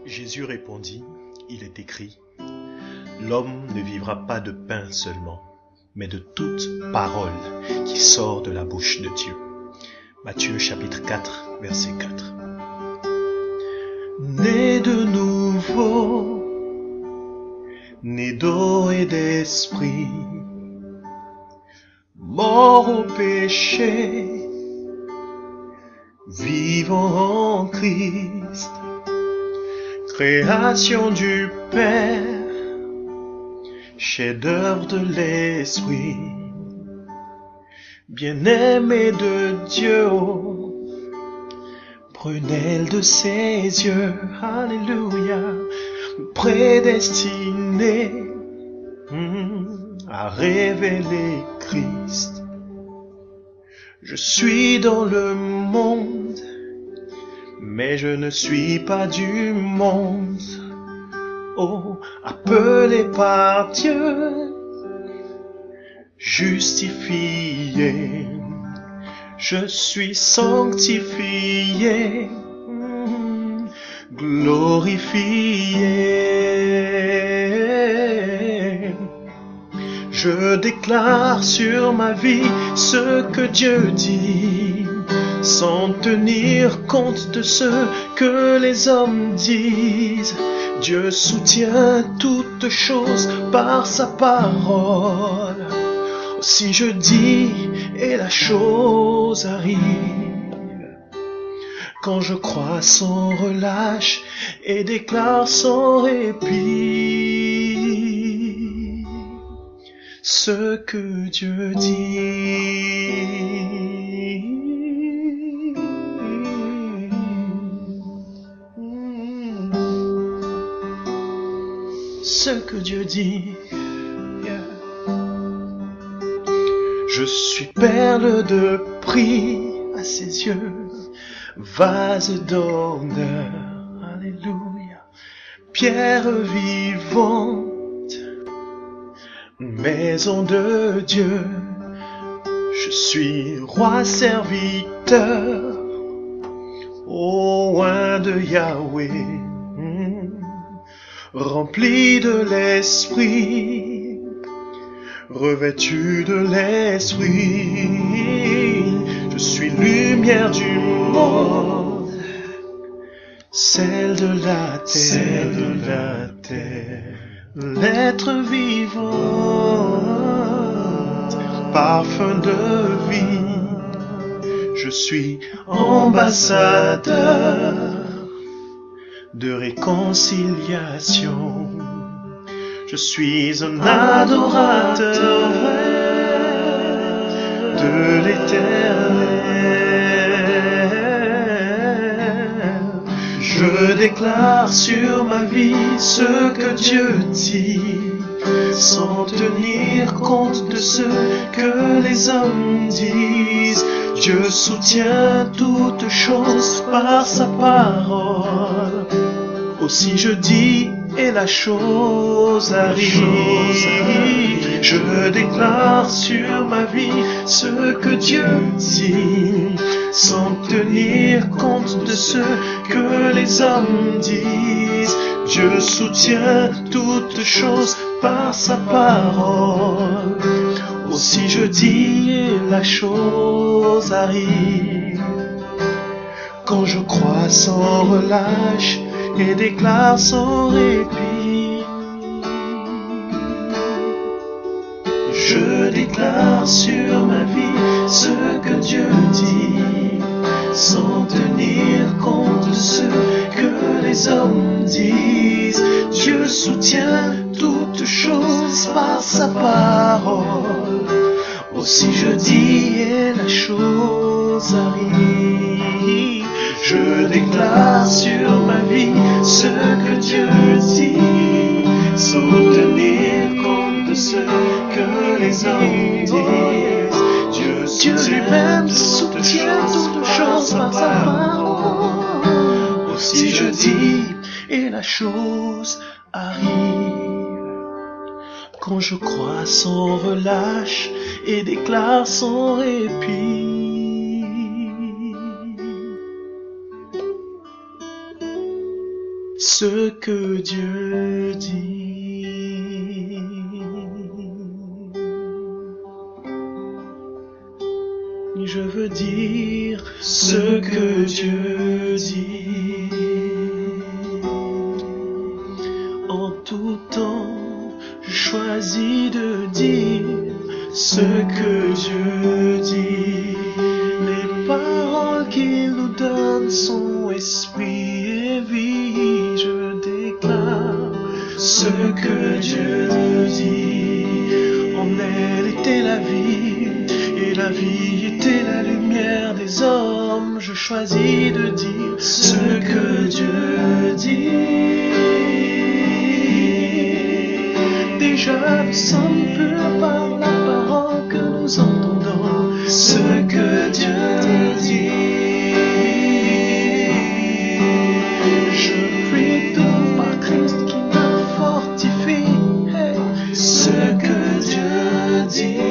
Jésus répondit, il est écrit, l'homme ne vivra pas de pain seulement, mais de toute parole qui sort de la bouche de Dieu. Matthieu chapitre 4, verset 4. Né de nouveau, né d'eau et d'esprit, mort au péché, vivant en Christ, création du Père, chef-d'œuvre de l'Esprit, bien-aimé de Dieu, prunelle de ses yeux, alléluia, prédestiné à révéler Christ. Je suis dans le monde, mais je ne suis pas du monde. Oh, appelé par Dieu, justifié, je suis sanctifié, glorifié. Je déclare sur ma vie ce que Dieu dit, sans tenir compte de ce que les hommes disent. Dieu soutient toutes choses par sa parole. Si je dis et la chose arrive, quand je crois sans relâche et déclare sans répit ce que Dieu dit. Ce que Dieu dit. Yeah. Je suis perle de prix à ses yeux, vase d'honneur, alléluia, pierre vivante, maison de Dieu. Je suis roi serviteur, au loin de Yahweh, rempli de l'esprit, revêtu de l'esprit. Je suis lumière du monde, celle de la terre, l'être vivant, parfum de vie. Je suis ambassadeur de réconciliation. Je suis un adorateur de l'Éternel. Je déclare sur ma vie ce que Dieu dit, sans tenir compte de ce que les hommes disent. Dieu soutient toutes choses par sa parole. Aussi je dis et la chose arrive. Je déclare sur ma vie ce que Dieu dit, sans tenir compte de ce que les hommes disent. Dieu soutient toutes choses par sa parole. Aussi je dis et la chose arrive. Quand je crois sans relâche et déclare sans répit, je déclare sur ma vie ce que Dieu dit, sans tenir compte de ce que les hommes disent. Dieu soutient toutes choses par sa parole. Aussi je dis et la chose arrive. Je déclare sur ma vie ce que Dieu dit, sans tenir compte de ce que les hommes disent. Dieu lui-même soutient toutes choses par sa parole. Aussi je dis et la chose arrive. Quand je crois sans relâche et déclare sans répit, ce que Dieu dit. Je veux dire ce que Dieu dit. En tout temps, je choisis de dire ce que Dieu dit. Les paroles qu'il nous donne sont esprit et vie. Je déclare ce que Dieu dit. En elle était la vie, et la vie était la lumière des hommes. Je choisis de dire ce que Dieu dit. Déjà nous sommes purs par la parole que nous entendons. Ce que Dieu dit. Je prie tout par Christ qui me fortifie. Hey. Ce que Dieu dit.